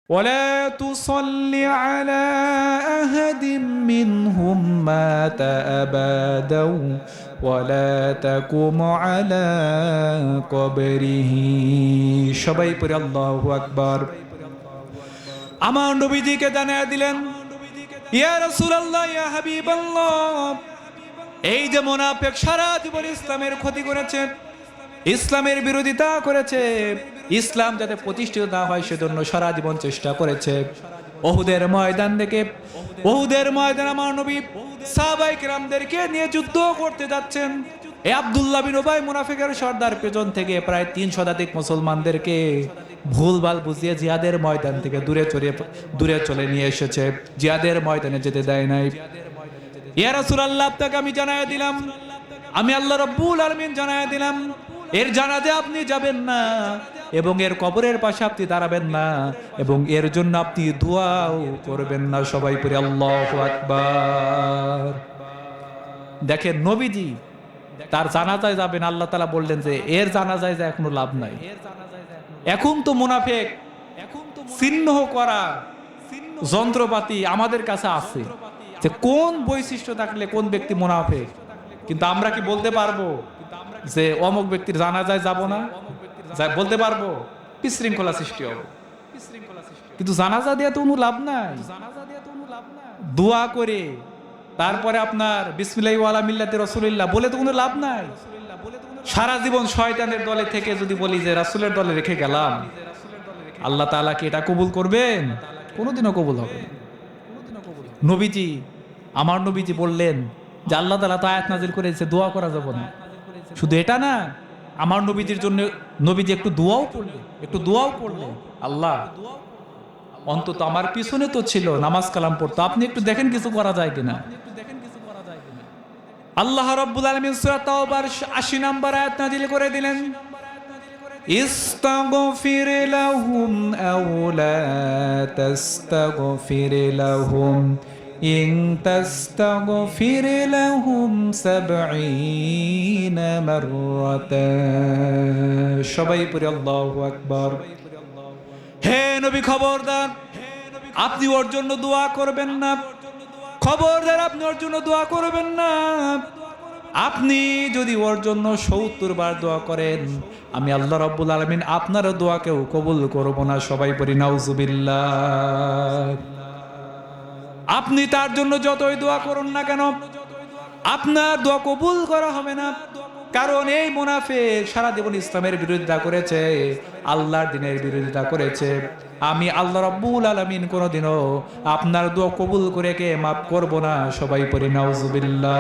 ولا تصل على أحد منهم مات أبدا ولا تقم على قبره সবাই পড়ে আল্লাহু আকবার। আমার নবীজিকে জানায়া দিলেন, ইয়া রাসূলুল্লাহ, ইয়া হাবিবাল্লাহ, এই যে মুনাফিক সারা জীবন ইসলামের ক্ষতি করেছে, ইসলামের বিরোধিতা করেছে, ইসলাম যাতে প্রতিষ্ঠিত না হয় সেজন্য সারা জীবন চেষ্টা করেছে। উহুদের ময়দান থেকে, উহুদের ময়দান আমার নবী সাহাবায়ে কেরামদেরকে নিয়ে যুদ্ধ করতে যাচ্ছেন। এই আব্দুল্লাহ বিন উবাই মুনাফিকের সর্দার পেছন থেকে প্রায় ৩ শতাধিক মুসলমানদেরকে ভুলভাল বুঝিয়ে জিহাদের ময়দান থেকে দূরে চলে নিয়ে এসেছে, জিহাদের ময়দানে যেতে দেয় নাই। ইয়া রাসূলুল্লাহ, আপনাকে আমি জানায়া দিলাম, আমি আল্লাহ রাব্বুল আলামিন জানায়া দিলাম, এর জানাজা আপনি যাবেন না এবং এর কবরের পাশে আপনি দাঁড়াবেন না এবং এর জন্য আপনি দোয়াও করবেন না। সবাই পড়ে আল্লাহু আকবার। দেখেন, নবীজি তার জানাজায় যাবেন, আল্লাহ তাআলা বললেন যে এর জানাজায় যায় কোনো লাভ নাই। এখন তো মুনাফিক চিহ্ন করা যন্ত্রপাতি আমাদের কাছে আছে যে কোন বৈশিষ্ট্য থাকলে কোন ব্যক্তি মুনাফিক, কিন্তু আমরা কি বলতে পারবো যে অমুক ব্যক্তির জানাজায় যাব না? বলতে পারবো? বিশৃঙ্খলা সৃষ্টি হবে। কিন্তু জানাজা দিয়ে তো কোনো লাভ নাই। দোয়া করে তারপরে আপনার বিসমিল্লাহি ওয়া আলা মিল্লাতি রাসূলিল্লাহ বলে তো কোনো লাভ নাই। সারা জীবন শয়তানের দলে থেকে যদি বলি যে রাসূলের দলে রেখে গেলাম, আল্লাহ তাআলা কি এটা কবুল করবেন? কোনোদিনও কবুল হবে না। নবীজি, আমার নবীজি বললেন যে আল্লাহ তাআলা তো আয়াত নাযিল করেছে দোয়া করা যাবে না। শুধু এটা না, আমার নবীজির জন্য নবীজি একটু দোয়াও পড়লেন, আল্লাহ অন্তত আমার পিছনে তো ছিল নামাজ কালাম পড়তো, আপনি একটু দেখেন কিছু করা যায় কিনা। আল্লাহ রাব্বুল আলামিন সূরা তাওবার ৮০ নম্বর আয়াত নাযিল করে দিলেন, ইস্তাগফির লাহুম আও লা তাস্তাগফির লাহুম ইন তাস্তাগফির লাহুম ৭০ মাররাতান। সবাই পড়ে আল্লাহু আকবার। হে নবী, খবরদার আপনি ওর জন্য দোয়া করবেন না। খবরদার আপনি ওর জন্য দোয়া করবেন না। আপনি যদি ওর জন্য ৭০ বার দোয়া করেন, আমি আল্লাহ রাব্বুল আলামিন আপনার দোয়াকেও কবুল করব না। সবাই পড়ি নাউজুবিল্লাহ। আপনি তার জন্য যতই দোয়া করুন না কেন, আপনার দোয়া কবুল করা হবে না। কারণ এই মুনাফিক সারা জীবন ইসলামের বিরোধিতা করেছে, আল্লাহর দ্বীনের বিরোধিতা করেছে। আমি আল্লাহ রাব্বুল আলামিন কোনোদিনও আপনার দোয়া কবুল করে কে মাফ করব না। সবাই পড়ি নাউজুবিল্লাহ।